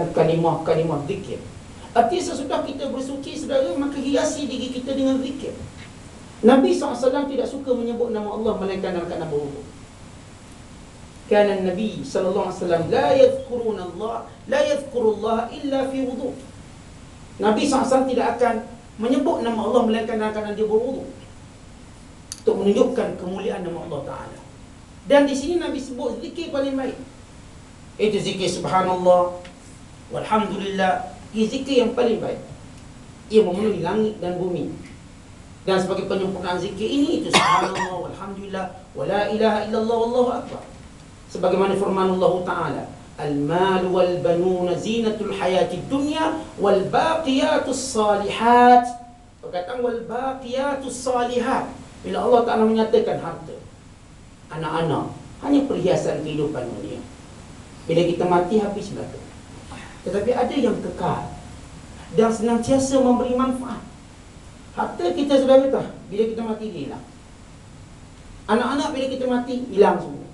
mengucapkan kalimah-kalimah zikir. Artinya sesudah kita bersuci, saudara, maka hiasi diri kita dengan zikir. Nabi SAW tidak suka menyebut nama Allah melainkan dalam keadaan berwuduk. Kana Nabi sallallahu alaihi wasallam la yadhkurullah illa fi wudu. Nabi SAW tidak akan menyebut nama Allah melainkan dalam keadaan dia berwuduk, untuk menunjukkan kemuliaan nama Allah Ta'ala. Dan di sini Nabi sebut zikir paling baik, itu zikir subhanallah walhamdulillah. Ia zikir yang paling baik. Ia memenuhi langit dan bumi. Dan sebagai penyempurnaan zikir ini, itu subhanallah walhamdulillah wala ilaha illallah wallahu akbar. Sebagaimana firman Allah Ta'ala, al-mal wal banuna zinatul hayatid dunya wal baqiyatus salihat. Perkataan wal baqiyatus salihat, bila Allah Ta'ala menyatakan harta, anak-anak hanya perhiasan kehidupan dunia. Bila kita mati, habis belaka. Tetapi ada yang kekal dan senantiasa memberi manfaat. Harta kita sudah kata, bila kita mati dia hilang. Anak-anak bila kita mati hilang semua.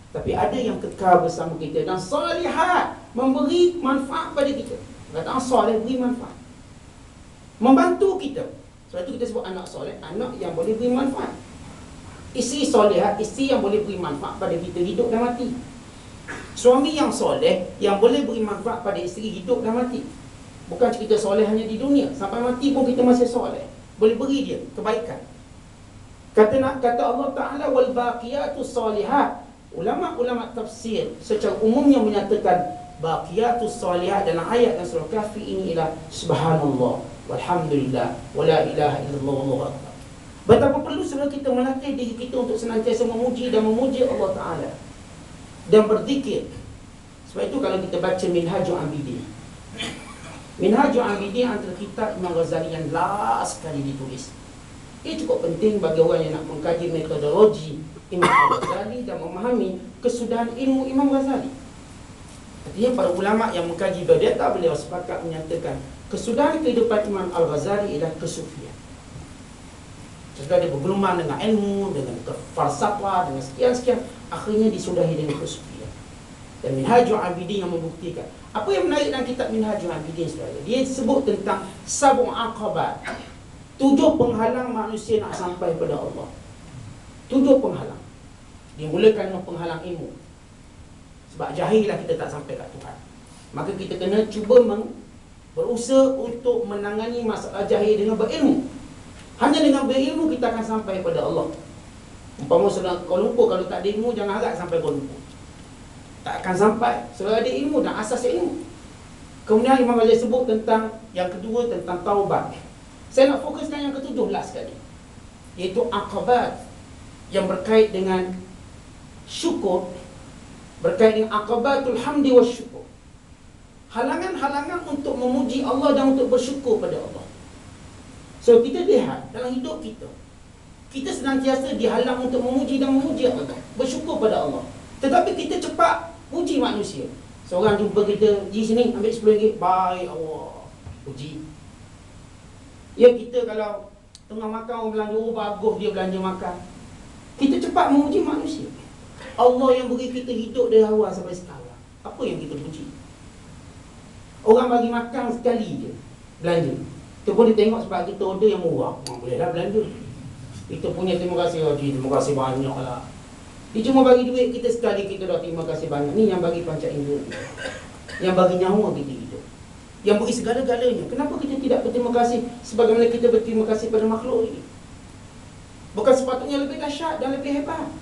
Tapi ada yang kekal bersama kita dan salihat, memberi manfaat pada kita. Kata salih, beri manfaat, membantu kita. Sebab itu kita sebut anak soleh, anak yang boleh beri manfaat. Isteri solehat, isteri yang boleh beri manfaat pada kita hidup dan mati. Suami yang soleh, yang boleh beri manfaat pada isteri hidup dan mati. Bukan kita soleh hanya di dunia, sampai mati pun kita masih soleh, boleh beri dia kebaikan. Kata Allah Ta'ala, wal baqiyatus salihat. Ulama-ulama tafsir secara umumnya menyatakan baqiyatus salihat dalam ayat dan surah Kahfi ini ialah subhanallah walhamdulillah wala ilaha illallah wallahu akbar. Betapa perlu saudara kita melatih diri kita untuk senantiasa memuji dan memuji Allah Ta'ala dan berzikir. Sebab itu kalau kita baca Minhajul Abidin, Minhajul Abidin antara kitab Imam Ghazali yang last sekali ditulis. Ia cukup penting bagi orang yang nak mengkaji metodologi Imam Ghazali dan memahami kesudahan ilmu Imam Ghazali. Artinya para ulama yang mengkaji beliau, beliau sepakat menyatakan kesudahan kehidupan Imam Al-Ghazali ialah kesufian. Setelah dia bergelumang dengan ilmu, dengan falsafah, dengan sekian-sekian, akhirnya disudahi dengan kesufian. Dan Minhajul Abidin yang membuktikan. Apa yang menarik dalam kitab Minhajul Abidin, saudara? Dia sebut tentang sab'u aqabat, 7 penghalang manusia nak sampai pada Allah. 7 penghalang. Dimulakan dengan penghalang ilmu. Sebab jahil lah kita tak sampai kat Tuhan. Maka kita kena cuba berusaha untuk menangani masalah jahil dengan berilmu. Hanya dengan berilmu kita akan sampai pada Allah. Umpama saudara Kuala Lumpur, kalau tak ada ilmu, jangan harap sampai Kuala Lumpur. Tak akan sampai. Saudara ada ilmu dan asas ilmu. Kemudian Imam Ghazali sebut tentang yang kedua, tentang taubat. Saya nak fokuskan yang ketujuh last sekali, iaitu aqabat yang berkait dengan syukur, berkait dengan aqabatul hamdi wa syukur. Halangan-halangan untuk memuji Allah dan untuk bersyukur pada Allah. So kita lihat dalam hidup kita, kita senantiasa dihalang untuk memuji dan memuji Allah, bersyukur pada Allah. Tetapi kita cepat puji manusia. Seorang jumpa kita, "Ji sini ambil RM10." "Baik Allah." Puji. Ya, kita kalau tengah makan orang belanja, "Oh bagus dia belanja makan." Kita cepat memuji manusia. Allah yang beri kita hidup dari awal sampai sekarang, apa yang kita puji? Orang bagi makan sekali je, belanja. Itu pun dia tengok sebab kita order yang murah, bolehlah belanja. Kita punya terima kasih Haji, terima kasih banyak lah. Dia cuma bagi duit kita sekali, kita dah terima kasih banyak. Ni yang bagi panca indera, yang bagi nyawa kita hidup, yang beri segala-galanya. Kenapa kita tidak berterima kasih sebagaimana kita berterima kasih pada makhluk ini? Bukan sepatutnya lebih dahsyat dan lebih hebat.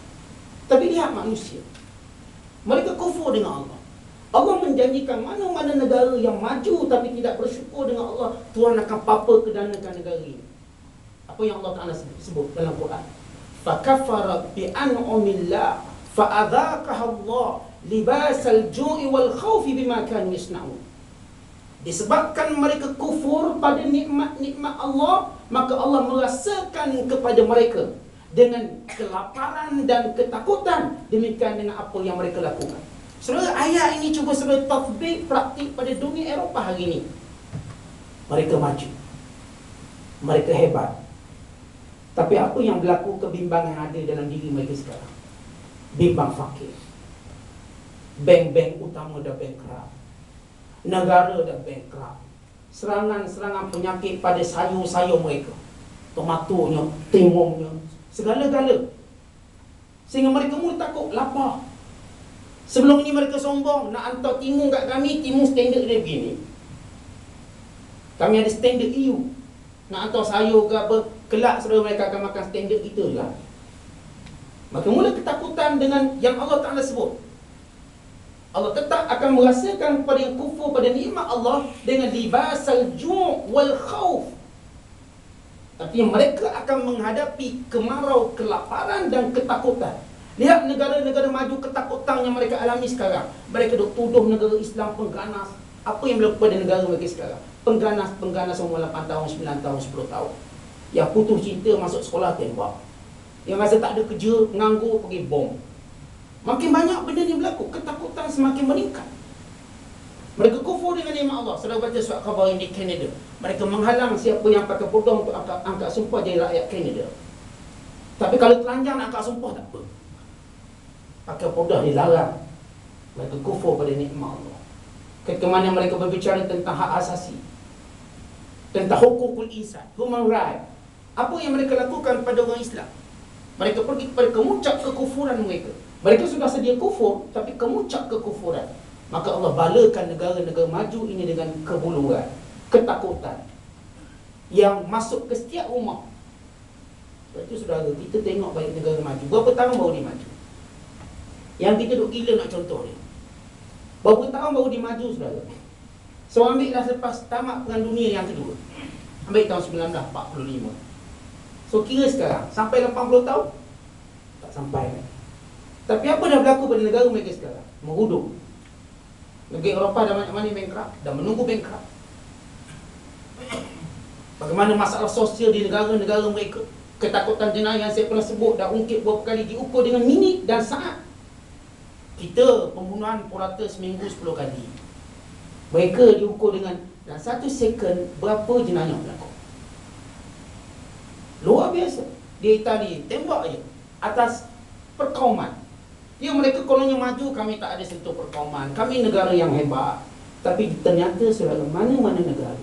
Tapi lihat manusia, mereka kufur dengan Allah. Allah menjanjikan mana-mana negara yang maju tapi tidak bersyukur dengan Allah, Tuhan akan papa kedanakan negara ini. Apa yang Allah Ta'ala sebut dalam Quran? فَكَفَرَ بِأَنْعُمِ اللَّهِ فَأَذَاقَهَا اللَّهُ لِبَاسَ الْجُوعِ وَالْخَوْفِ بِمَا كَانُوا يَصْنَعُونَ. Disebabkan mereka kufur pada nikmat-nikmat Allah, maka Allah merasakan kepada mereka dengan kelaparan dan ketakutan, demikian dengan apa yang mereka lakukan. Saudara, ayat ini cuba sebagai tatbik praktik pada dunia Eropah hari ini. Mereka maju, mereka hebat. Tapi apa yang berlaku, kebimbangan ada dalam diri mereka sekarang. Bimbang fakir, bank-bank utama dah bankrupt. Negara dah bankrupt. Serangan-serangan penyakit pada sayur-sayur mereka, tomatonya, timunnya, segala-gala. Sehingga mereka mula takut lapar. Sebelum ini mereka sombong nak hantar timun kat kami, timun standard dia begini. Kami ada standard EU. Nak hantar sayur ke apa, kelak saudara mereka akan makan standard kita lah. Maka mula ketakutan dengan yang Allah Ta'ala sebut. Allah tetap akan merasakan kepada yang kufur pada nikmat Allah dengan libasal ju' wal khawf. Artinya mereka akan menghadapi kemarau, kelaparan dan ketakutan. Lihat negara-negara maju ketakutan yang mereka alami sekarang. Mereka duk tuduh negara Islam pengganas. Apa yang berlaku pada negara mereka sekarang? Pengganas umur 8 tahun, 9 tahun, 10 tahun. Yang putus cinta masuk sekolah tembak. Yang rasa tak ada kerja, nganggur, pergi bom. Makin banyak benda ni berlaku, ketakutan semakin meningkat. Mereka kufur dengan nikmat Allah. Saudara baca surat khabar di Kanada. Mereka menghalang siapa yang pakai podong untuk angkat sumpah jadi rakyat Kanada. Tapi kalau telanjang nak angkat sumpah tak apa. Pakai podong dilarang. Mereka kufur pada nikmat Allah. Ketika mana mereka berbicara tentang hak asasi, tentang hukukul insan, human right. Apa yang mereka lakukan pada orang Islam? Mereka pergi kepada kemuncak kekufuran mereka. Mereka sudah sedia kufur, tapi kemuncak kekufuran. Maka Allah balakan negara-negara maju ini dengan kebuluran, ketakutan yang masuk ke setiap rumah. Sebab itu saudara, kita tengok balik negara maju. Berapa tahun baru dia maju? Yang kita duk gila nak contoh dia. Berapa tahun baru dia maju saudara? So ambil dah selepas tamat Perang Dunia yang kedua. Ambil tahun 1945. So kira sekarang, sampai 80 tahun? Tak sampai. Tapi apa dah berlaku pada negara mereka sekarang? Merudum. Negara Eropah dah mana-mana bankrupt, dah menunggu bankrupt. Bagaimana masalah sosial di negara-negara mereka? Ketakutan jenayah yang saya pernah sebut, dah ungkit berapa kali, diukur dengan minit dan saat. Kita pembunuhan purata seminggu 10 kali. Mereka diukur dengan dalam 1 second berapa jenayah berlaku. Luar biasa. Di Itali tembak je atas perkauman. Ya, mereka kononnya maju, kami tak ada sentuh perkauman, kami negara yang hebat. Tapi ternyata saudara, mana-mana negara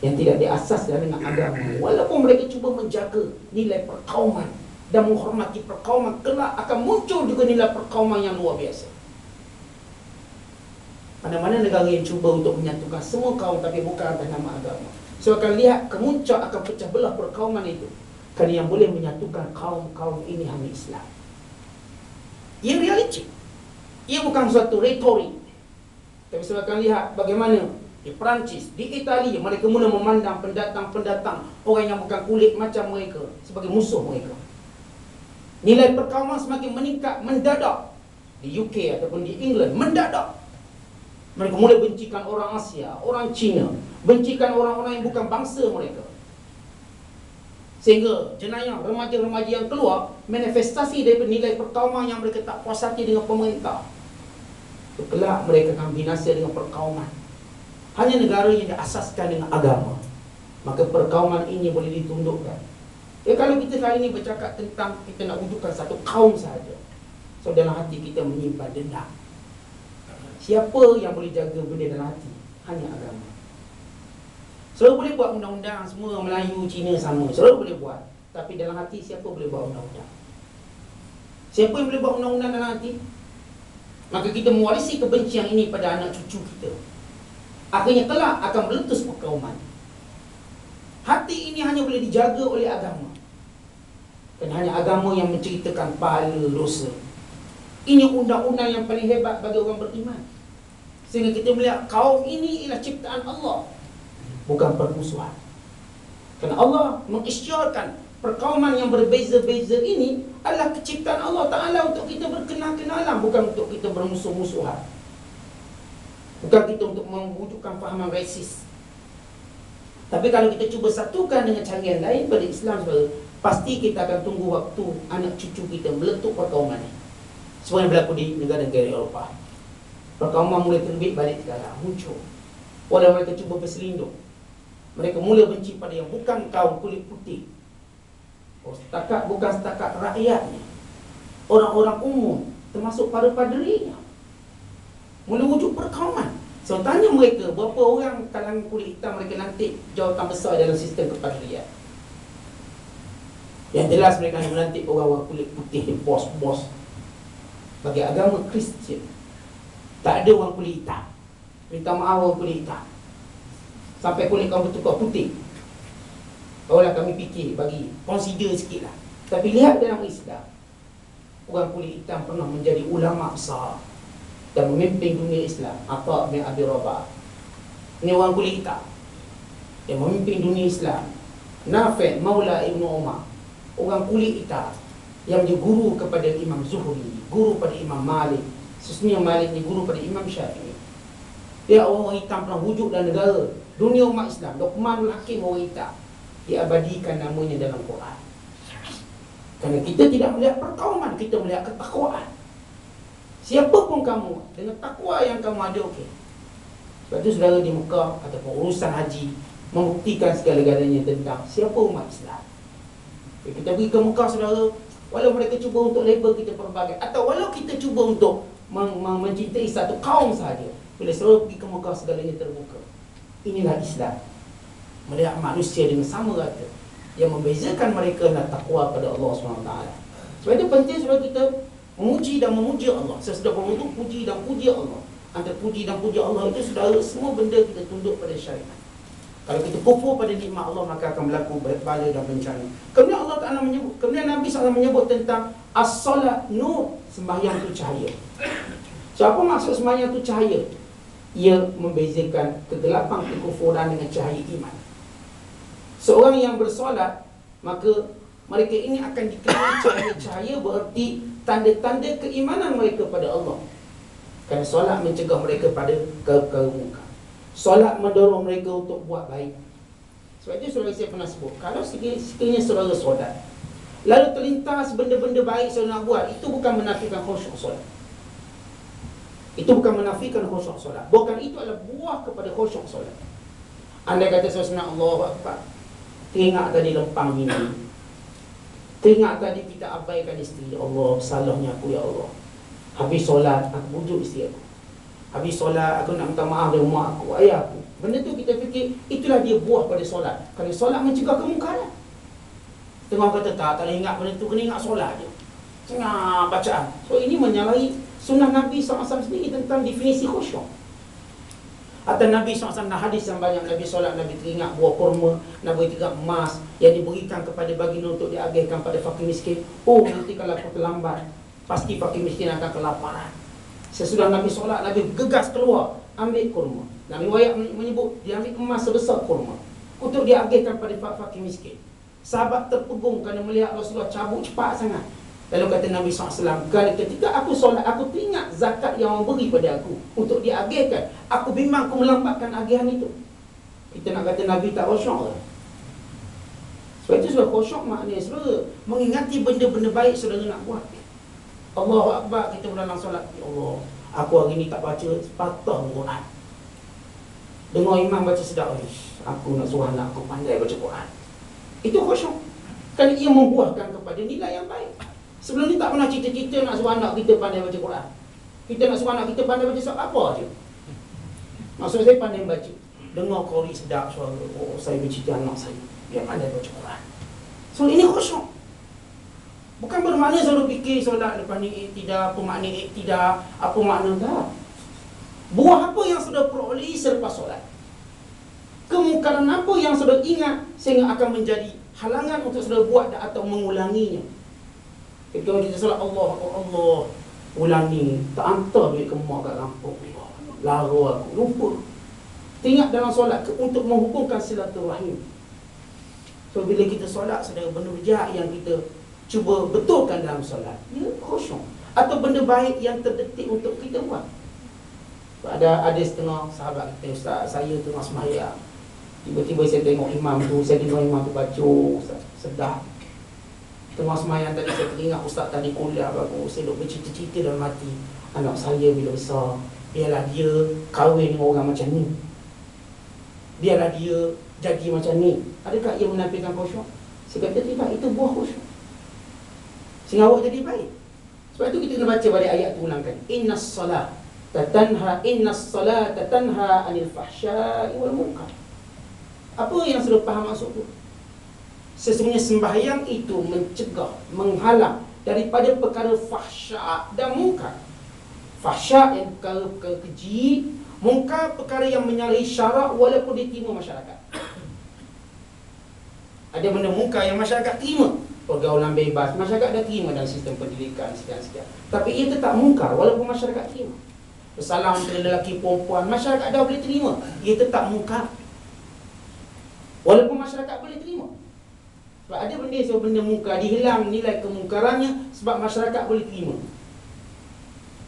yang tidak diasas dengan agama, walaupun mereka cuba menjaga nilai perkauman dan menghormati perkauman, kelak akan muncul juga nilai perkauman yang luar biasa. Mana-mana negara yang cuba untuk menyatukan semua kaum tapi bukan atas nama agama, so akan lihat kemuncak akan pecah belah perkauman itu. Kerana yang boleh menyatukan kaum-kaum ini hanya Islam. Ia realiti. Ia bukan suatu retorik. Tapi saya akan lihat bagaimana di Perancis, di Itali, mereka mula memandang pendatang-pendatang, orang yang bukan kulit macam mereka, sebagai musuh mereka. Nilai perkauman semakin meningkat, mendadak. Di UK ataupun di England, mendadak. Mereka mula bencikan orang Asia, orang Cina, bencikan orang-orang yang bukan bangsa mereka. Sehingga jenayah remaja-remaja yang keluar manifestasi daripada nilai perkauman yang mereka tak puas hati dengan pemerintah. Kelak mereka akan binasa dengan perkauman. Hanya negara yang diasaskan dengan agama, maka perkauman ini boleh ditundukkan. Ya, kalau kita kali ini bercakap tentang kita nak wujudkan satu kaum sahaja, so dalam hati kita menyimpan dendam. Siapa yang boleh jaga benda dalam hati? Hanya agama. Saudara boleh buat undang-undang, semua Melayu, Cina sama, saudara boleh buat. Tapi dalam hati siapa boleh buat undang-undang? Siapa yang boleh buat undang-undang dalam hati? Maka kita mewarisi kebencian ini pada anak cucu kita. Akhirnya kelak akan meletus perkauman. Hati ini hanya boleh dijaga oleh agama. Dan hanya agama yang menceritakan pahala dosa. Ini undang-undang yang paling hebat bagi orang beriman. Sehingga kita melihat kaum ini ialah ciptaan Allah, bukan permusuhan. Kerana Allah mengisytiharkan perkauman yang berbeza-beza ini adalah keciptaan Allah Ta'ala untuk kita berkenal-kenalan, bukan untuk kita bermusuh-musuhan. Bukan kita untuk mewujudkan fahaman rasis. Tapi kalau kita cuba satukan dengan cara yang lain pada Islam, pasti kita akan tunggu waktu anak cucu kita meletup perkauman ini. Semua yang berlaku di negara-negara Eropah. Perkauman mulai terbit balik sekarang, muncul. Walau mereka cuba berselindung, mereka mula benci pada yang bukan kaum kulit putih. Bukan setakat rakyatnya, orang-orang umum, termasuk para paderinya, mula wujud perkauman. So tanya mereka, berapa orang kalangan kulit hitam mereka lantik jawatan besar dalam sistem kepatriarkian. Yang jelas mereka hanya melantik orang-orang kulit putih, bos-bos. Bagi agama Kristian, tak ada orang kulit hitam. Minta maaf orang kulit hitam. Sampai kulit kamu bertukar putih. Barulah kami fikir, bagi consider sikit lah. Tapi lihat dalam Islam, orang kulit hitam pernah menjadi ulama besar dan memimpin dunia Islam. Atta' bin Abi Rabah, ini orang kulit hitam yang memimpin dunia Islam. Nafi' Maula Ibnu Umar, orang kulit hitam yang menjadi guru kepada Imam Zuhri, guru pada Imam Malik. Sesungguhnya Malik ni guru pada Imam Syafi'i. Dia orang hitam pernah wujud dalam negara dunia umat Islam. Luqmanul Hakim orang hitam, diabadikan namanya dalam Quran. Kerana kita tidak melihat perkauman, kita melihat ketakwaan. Siapa pun kamu, dengan takwa yang kamu ada, okey. Sebab tu saudara di Mekah ataupun urusan haji membuktikan segala-galanya tentang siapa umat Islam. Kita pergi ke Mekah saudara, walau mereka cuba untuk label kita pelbagai, atau walau kita cuba untuk mencintai satu kaum sahaja, bila saudara pergi ke Mekah segalanya terbuka. Inilah Islam, melihat manusia dengan sama rata. Yang membezakan mereka adalah takwa pada Allah SWT. Sebab itu penting saudara kita memuji dan memuji Allah. Sesudah berwuduk, puji dan puji Allah. Antara puji dan puji Allah itu saudara, semua benda kita tunduk pada syariat. Kalau kita kufur pada nikmat Allah, maka akan berlaku bala dan bencana. Kemudian Allah Ta'ala menyebut, kemudian Nabi SAW menyebut tentang as-salat nur, sembahyang itu cahaya. So apa maksud sembahyang itu cahaya? Ia membezakan kegelapan kekufuran dengan cahaya iman. Seorang yang bersolat, maka mereka ini akan dikenali cahaya-cahaya, berarti tanda-tanda keimanan mereka pada Allah. Kerana solat mencegah mereka pada kemunkar. Solat mendorong mereka untuk buat baik. Sebab itu saudara saya pernah sebut, kalau sekiranya saudara solat, lalu terlintas benda-benda baik saudara nak buat, itu bukan menafikan khusyuk solat. Itu bukan menafikan khusyuk solat. Bukan itu adalah buah kepada khusyuk solat. Anda kata sebenarnya Allahu Akbar, teringat tadi lempang ini, teringat tadi kita abaikan isteri. Allah, salahnya aku ya Allah. Habis solat aku bujuk isteri aku. Habis solat aku nak minta maaf dengan mak aku, ayah aku. Benda tu kita fikir itulah dia buah pada solat. Kerana solat mencegah kemungkaran. Tengah kata tak boleh ingat benda tu, kena ingat solat je. Tengah bacaan. So ini menyalahi sunnah Nabi SAW sendiri tentang definisi khusyuk. Atau Nabi SAW hadis yang banyak, Nabi solat, Nabi teringat buah kurma, Nabi teringat emas yang diberikan kepada baginda untuk diagihkan pada fakir miskin. Oh, nanti kalau aku terlambat, pasti fakir miskin akan kelaparan. Sesudah Nabi solat, Nabi gegas keluar, ambil kurma. Nabi riwayat menyebut dia ambil emas sebesar kurma untuk diagihkan pada fakir miskin. Sahabat terpegung kerana melihat Rasulullah cabut cepat sangat. Lalu kata Nabi SAW, ketika aku solat, aku teringat zakat yang orang beri pada aku untuk diagihkan. Aku bimbang aku melambatkan agihan itu. Kita nak kata Nabi tak khusyuk ke? Sebab itu saudara, khusyuk maknanya saudara mengingati benda-benda baik saudara nak buat. Allahu Akbar, kita dalam solat, ya Allah, aku hari ni tak baca sepatah Quran. Dengar imam baca sedap, aku nak suruh anak aku pandai baca Quran. Itu khusyuk. Kerana ia membuahkan kepada nilai yang baik. Sebelum ni tak pernah cita-cita nak suruh anak kita pandai baca Quran. Kita nak suruh anak kita pandai baca surat apa je. Maksud saya pandai baca. Dengar qori sedap suara. Oh, saya bercita anak saya biar pandai baca Quran. So ini khusyuk. Bukan bermakna saudara fikir solat lepas ni tidak, apa makna tidak, apa makna tak. Buah apa yang saudara peroleh selepas solat? Kemungkaran apa yang saudara ingat sehingga akan menjadi halangan untuk saudara buat atau mengulanginya? Ketika kita solat Allah, ulangi, tak hantar duit ke mak kat kampung, lara aku, lupa. Teringat dalam solat untuk menghubungkan silaturahim. So bila kita solat, saudara, benda jahat yang kita cuba betulkan dalam solat, ya khusyuk. Atau benda baik yang terdetik untuk kita buat. Ada setengah sahabat kita, Ustaz, saya tengah sembahyang, tiba-tiba saya tengok imam tu, saya dengar imam tu baca, Ustaz, sedap. Tengah sembahyang tadi saya teringat Ustaz tadi kuliah bagus. Saya duk bercita-cita dalam hati, anak saya bila besar, biarlah dia kahwin dengan orang macam ni, biarlah dia jadi macam ni. Adakah ia menampilkan khusyuk? Saya kata tidak, itu buah khusyuk, sehingga awak jadi baik. Sebab itu kita kena baca balik ayat tu ulang kali. Innas salat Innas salata tanha 'anil fahsya'i wal munkar. Apa yang sudah faham maksud tu? Sesungguhnya sembahyang itu mencegah, menghalang daripada perkara fahsya' dan munkar. Fahsya' yang perkara keji, munkar perkara yang menyalahi syarak walaupun diterima masyarakat. Ada benda munkar yang masyarakat terima, pergaulan bebas, masyarakat dah terima dalam sistem pendidikan sekian-sekian. Tapi ia tetap munkar walaupun masyarakat terima. Bersalam antara lelaki perempuan, masyarakat dah boleh terima, ia tetap munkar walaupun masyarakat boleh terima. Sebab ada benda munkar dihilang nilai kemungkarannya sebab masyarakat boleh terima.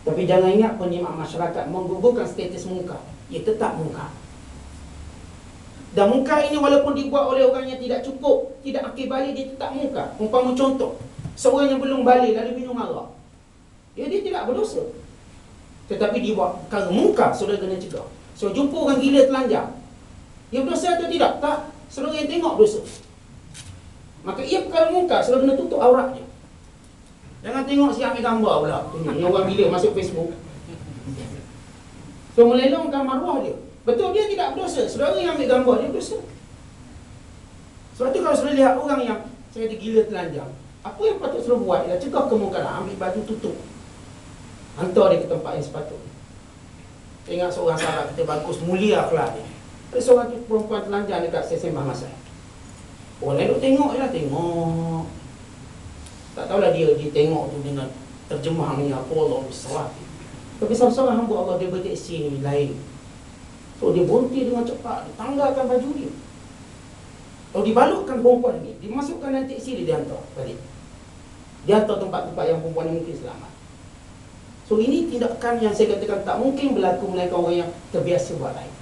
Tapi jangan ingat penerimaan masyarakat menggugurkan status munkar, ia tetap munkar. Dan munkar ini walaupun dibuat oleh orang yang tidak cukup, tidak akil balik, dia tetap munkar. Umpama contoh, seorang yang belum balik lalu minum arak, dia tidak berdosa, tetapi dia buat perkara munkar, saudara kena cegah. So jumpa orang gila telanjang, dia berdosa atau tidak? Tak. Saudara yang tengok berdosa. Maka ia perkara munkar, saudara kena tutup auratnya. Jangan tengok si ambil gambar pula. Ini orang gila masuk Facebook. So melelongkan maruah dia. Betul dia tidak berdosa, saudara yang ambil gambar dia berdosa. Sebab tu kalau saudara lihat orang yang saya kata gila telanjang, apa yang patut saudara buat ialah cegah kemungkaran, ambil baju tutup, hantar dia ke tempat yang sepatutnya. Tengok seorang sahabat kita bagus, mulia akhlaknya. Ada seorang perempuan telanjang dekat sembah masai. Orang lain duk tengok je lah, tengok. Tak tahulah dia tengok tu dengan terjemahannya apa, Allah berserah. Tapi seorang hamba Allah, dia berteksi ni lain. So dia berhenti dengan cepat, dia tanggalkan baju dia. Kalau dibalutkan perempuan ni, dimasukkan dalam teksi dia hantar balik. Dia hantar tempat-tempat yang perempuan ni mungkin selamat. So ini tindakan yang saya katakan tak mungkin berlaku melainkan orang yang terbiasa buat baik.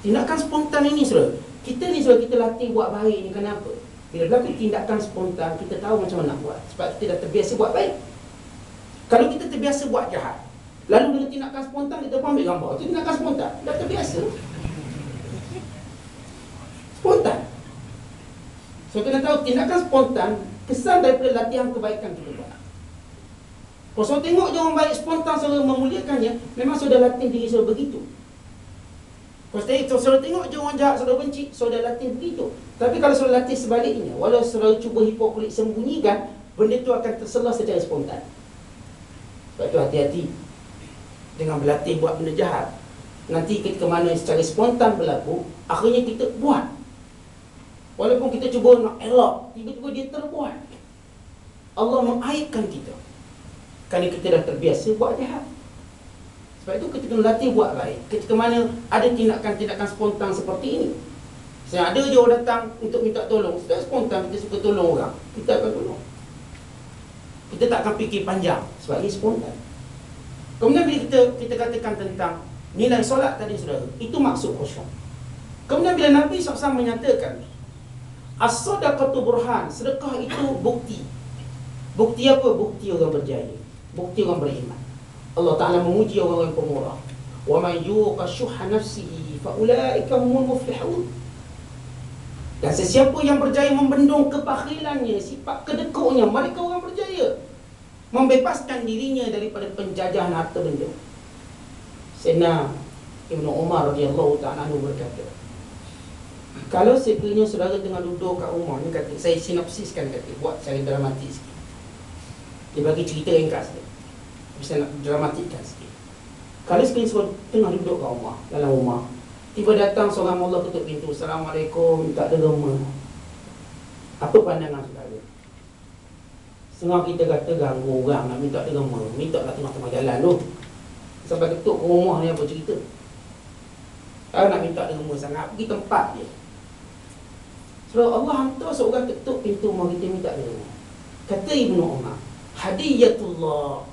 Tindakan spontan ini saudara, kita ni saudara, kita latih buat baik ni kenapa? Bila berlaku tindakan spontan, kita tahu macam mana nak buat. Sebab kita dah terbiasa buat baik. Kalau kita terbiasa buat jahat, lalu dengan tindakan spontan kita pun ambil gambar, itu tindakan spontan, dah terbiasa. Spontan. So kena tahu tindakan spontan kesan daripada latihan kebaikan kita buat. Kalau saudara tengok je orang baik spontan, saudara memuliakannya, memang saudara latih diri saudara begitu. Kalau saudara tengok je orang jahat, saudara benci, saudara latih begitu. Tapi kalau saudara latih sebaliknya, walau saudara cuba hipokrit sembunyikan, benda itu akan terselah secara spontan. Sebab itu hati-hati dengan berlatih buat benda jahat. Nanti ketika mana secara spontan berlaku, akhirnya kita buat. Walaupun kita cuba nak elak, tiba-tiba dia terbuat. Allah mengaibkan kita kerana kita dah terbiasa buat jahat. Sebab itu kita kena latih buat baik. Ketika mana ada tindakan-tindakan spontan seperti ini, saya ada je orang datang untuk minta tolong, sudah spontan kita suka tolong orang, kita akan tolong. Kita tak akan fikir panjang sebab ia spontan. Kemudian bila kita katakan tentang nilai solat tadi saudara, itu maksud khusyuk. Kemudian bila Nabi SAW menyatakan as-sadaqatu burhan, sedekah itu bukti. Bukti apa? Bukti orang berjaya, bukti orang beriman. Allah Ta'ala memuji orang-orang pemurah. Wa man yuqa syuhha nafsihi fa ulaika humul muflihun. Dan sesiapa yang berjaya membendung kebakhilannya, sifat kedekutnya, mereka orang berjaya. Membebaskan dirinya daripada penjajahan harta benda. Sayyidina Ibnu Umar radhiyallahu ta'ala anhu berkata, kalau sekiranya saudara tengah duduk kat rumah ni, kata, saya sinopsiskan, kata, buat secara dramatik sikit. Dia bagi cerita ringkas sikit, bisa nak dramatikkan sikit. Kalau sekiranya saudara tengah duduk kat rumah, dalam rumah, tiba datang seorang mollah ketuk pintu, Assalamualaikum, minta derma. Apa pandangan saudara? Setengah kita kata ganggu orang nak minta derma, minta kat tengah-tengah jalan tu. Sampai ketuk rumah ni apa cerita? Kalau nak minta derma sangat, pergi tempat je. Sebab Allah hantar seorang ketuk pintu rumah kita minta derma. Kata Ibnu Umar, hadiyatullah.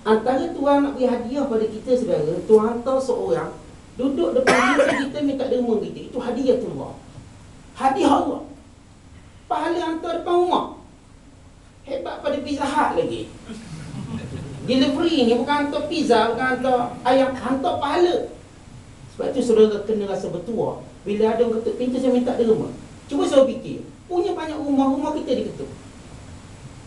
Antara Tuhan nak beri hadiah pada kita saudara, Tuhan hantar seorang duduk depan kita minta derma kita. Itu hadiyatullah, hadiah Allah. Pahala hantar depan rumah. Hebat pada Pizza Hut lagi. Delivery ni bukan hantar pizza, bukan hantar ayam, hantar pahala. Sebab tu saudara kena rasa bertuah bila ada orang ketuk pintu saya minta derma. Cuba saya fikir, punya banyak rumah-rumah kita diketuk.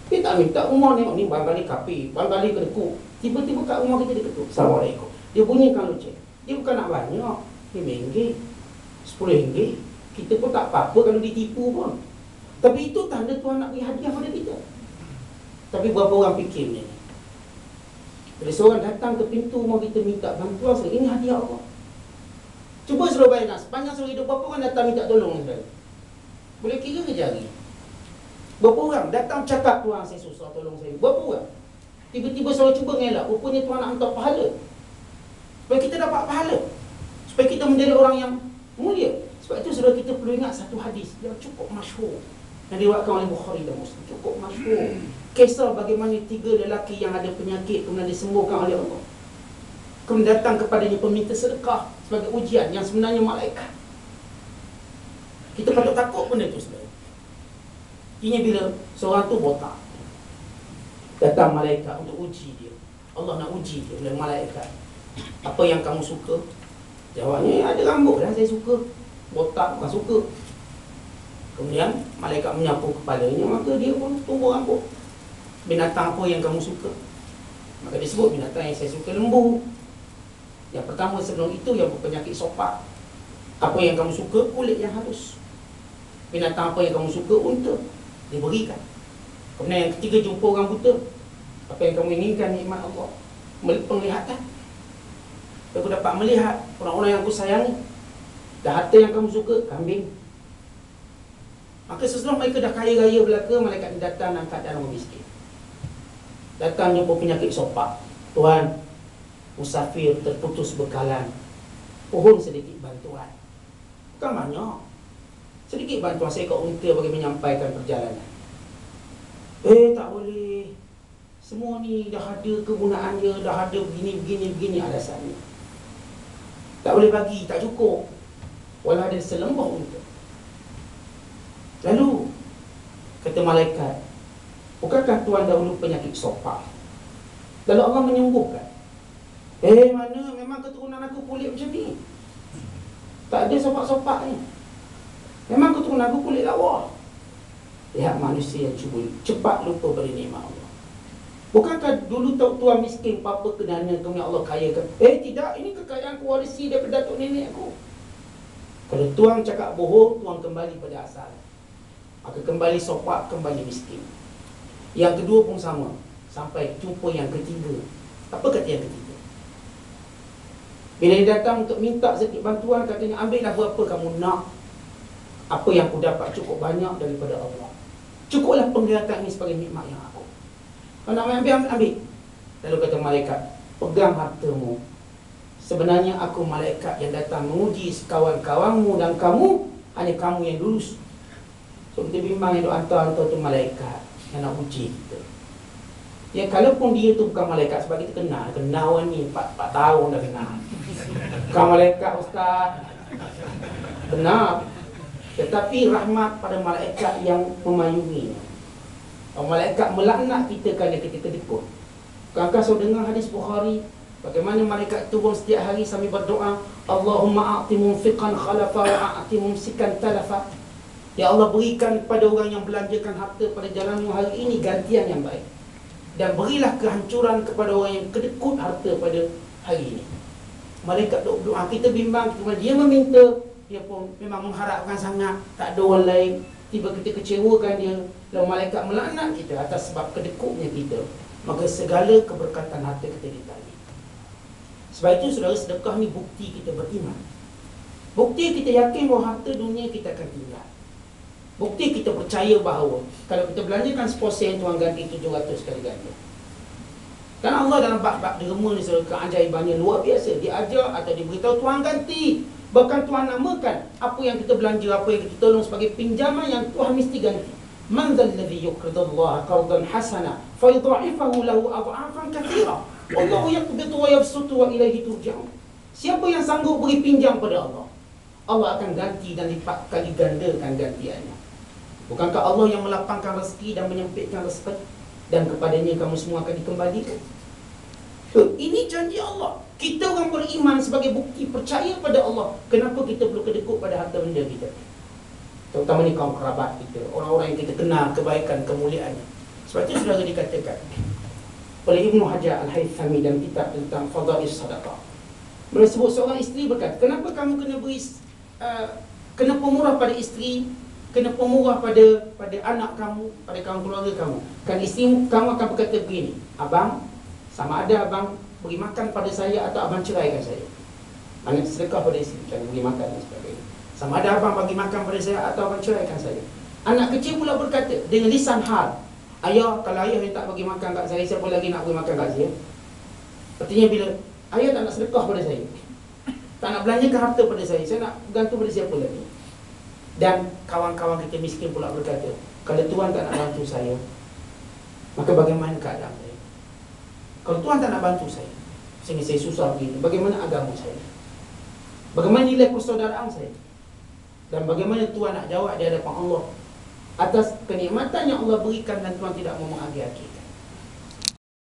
Kita tak minta rumah ni, ni balik kapi, balik kedekut. Tiba-tiba kat rumah kita dia ketuk, Assalamualaikum. Dia bunyikan loceng. Dia bukan nak banyak, RM5, RM10. Kita pun tak apa-apa kalau ditipu pun. Tapi itu tanda Tuhan nak beri hadiah pada kita. Tapi berapa orang fikir ni? Bila seorang datang ke pintu rumah kita minta bantuan, ini hadiah Allah. Cuba suruh bayangkan, sepanjang seluruh hidup berapa orang datang minta tolong saudara? Boleh kira ke jari? Berapa orang datang cakap, Tuhan saya susah tolong saya? Berapa orang? Tiba-tiba seorang cuba ngelak, rupanya Tuhan nak hantar pahala. Supaya kita dapat pahala, supaya kita menjadi orang yang mulia. Sebab itu saudara, kita perlu ingat satu hadis yang cukup masyhur, yang diriwayatkan oleh Bukhari dan Muslim. Cukup masyhur. Kisah bagaimana 3 lelaki yang ada penyakit kemudian disembuhkan oleh Allah. Kemudian datang kepadanya peminta sedekah sebagai ujian, yang sebenarnya malaikat. Kita patut takut benda tu saudara. Ini bila seorang tu botak, datang malaikat untuk uji dia. Allah nak uji dia oleh malaikat. Apa yang kamu suka? Jawabnya, ada rambut dah saya suka. Botak bukan suka. Kemudian malaikat menyapu kepalanya, maka dia pun tumbuh rambut. Binatang apa yang kamu suka? Maka dia sebut binatang yang saya suka, lembu. Yang pertama sebelum itu yang berpenyakit sopak. Apa yang kamu suka? Kulit yang halus. Binatang apa yang kamu suka? Unta. Diberikan. Kemudian yang ketiga, jumpa orang buta. Apa yang kamu inginkan? Nikmat Allah. Penglihatan. Aku dapat melihat orang-orang yang aku sayangi. Dan harta yang kamu suka? Kambing. Maka sesudah mereka dah kaya raya belaka, malaikat datang angkat dalam orang miskin. Datang jumpa penyakit sopak. Tuhan, musafir terputus bekalan, pohon sedikit bantuan. Bukan banyak, sedikit bantuan saya kat unta bagi menyampaikan perjalanan. Tak boleh. Semua ni dah ada kegunaannya, dah ada begini alasannya. Tak boleh bagi, tak cukup. Walau ada selembah unta. Lalu kata malaikat, bukankah Tuhan dahulu penyakit sopak? Lalu Allah menyembuhkan. Mana memang keturunan aku kulit macam ni. Tak ada sopak-sopaknya. Memang keturunan aku kulit lawa. Lihat manusia yang cuba cepat lupa pada nikmat Allah. Bukankah dulu Tuhan miskin, papa kenanya kemudian Allah kayakan? Tidak, ini kekayaan aku warisi daripada datuk nenek aku. Kalau Tuhan cakap bohong, Tuhan kembali pada asal. Maka kembali sopak, kembali miskin. Yang kedua pun sama. Sampai jumpa yang ketiga. Apa kata yang ketiga? Bila dia datang untuk minta sedikit bantuan, katanya, ambillah berapa kamu nak. Apa yang aku dapat cukup banyak daripada Allah. Cukuplah penglihatan ini sebagai nikmat yang aku. Kalau nak ambil. Lalu kata malaikat, pegang hartamu. Sebenarnya aku malaikat yang datang menguji kawan-kawanmu, dan kamu, hanya kamu yang lulus. So kita bimbang yang hantar tu malaikat yang nak uji kita. Ya, kalaupun dia tu bukan malaikat, sebab kita kenal orang ni 4 tahun dah kenal. Bukan malaikat ustaz. Benar. Tetapi rahmat pada malaikat yang memayunginya. Malaikat melaknat kita kerana kita kedekut. Bukankah saudara dengar hadis Bukhari, bagaimana malaikat turun setiap hari sambil berdoa, Allahumma a'ti munfiqan khalafa wa a'ti mumsikan talafa. Ya Allah, berikan kepada orang yang belanjakan harta pada jalanmu hari ini gantian yang baik. Dan berilah kehancuran kepada orang yang kedekut harta pada hari ini. Malaikat doa, kita bimbang, dia meminta, dia pun memang mengharapkan sangat, tak ada orang lain. Tiba kita kecewakan dia, lalu malaikat melaknat kita atas sebab kedekutnya kita. Maka segala keberkatan harta kita ditarik. Sebab itu saudara, sedekah ni bukti kita beriman. Bukti kita yakin bahawa harta dunia kita akan tinggal. Bukti kita percaya bahawa kalau kita belanjakan 1% Tuhan ganti 700 kali ganda. Dan Allah dalam bab-bab derma ni saudara, keajaibannya luar biasa. Dia ajar atau diberitahu Tuhan ganti. Bahkan Tuhan namakan apa yang kita belanja, apa yang kita tolong sebagai pinjaman yang Tuhan mesti ganti. Man dhal ladzi yuqridullaha qardan hasana fa yudha'ifahu lahu adha'afan katsira. Wallahu yaqbidu wa yabsutu wa ilaihi turja'un. Siapa yang sanggup beri pinjam pada Allah, Allah akan ganti dan lipat kali gandakan gantiannya. Bukankah Allah yang melapangkan rezeki dan menyempitkan rezeki, dan kepadanya kamu semua akan dikembalikan? Ini janji Allah. Kita orang beriman sebagai bukti percaya pada Allah. Kenapa kita perlu kedekut pada harta benda kita? Terutama ni kaum kerabat kita, orang-orang yang kita kenal kebaikan, kemuliaannya. Sebab itu saudara dikatakan, oleh Ibnu Hajar Al-Haythami dalam kitab tentang Fadha'is Sadaqah. Beliau sebut seorang isteri berkata, kenapa kamu kena beri kena pemurah pada isteri, kena pemurah pada anak kamu, pada kaum keluarga kamu. Kan isteri kamu akan berkata begini, abang, sama ada abang beri makan pada saya atau abang ceraikan saya. Maksudnya sedekah pada isteri, kan beri makan dan sebagainya. Sama ada abang bagi makan pada saya atau abang ceraikan saya. Anak kecil pula berkata dengan lisan hal, ayah, kalau ayah yang tak bagi makan kat saya, siapa lagi nak beri makan kat saya? Artinya bila ayah tak nak sedekah pada saya, tak nak belanjakan harta pada saya nak gantung pada siapa lagi? Dan kawan-kawan kita miskin pula berkata, kalau Tuhan tak nak bantu saya, maka bagaimana keadaan saya? Kalau Tuhan tak nak bantu saya, sehingga saya susah begini, bagaimana agama saya? Bagaimana nilai persaudaraan saya? Dan bagaimana Tuhan nak jawab di hadapan Allah atas kenikmatan yang Allah berikan dan Tuhan tidak mau menghaki-hakikan?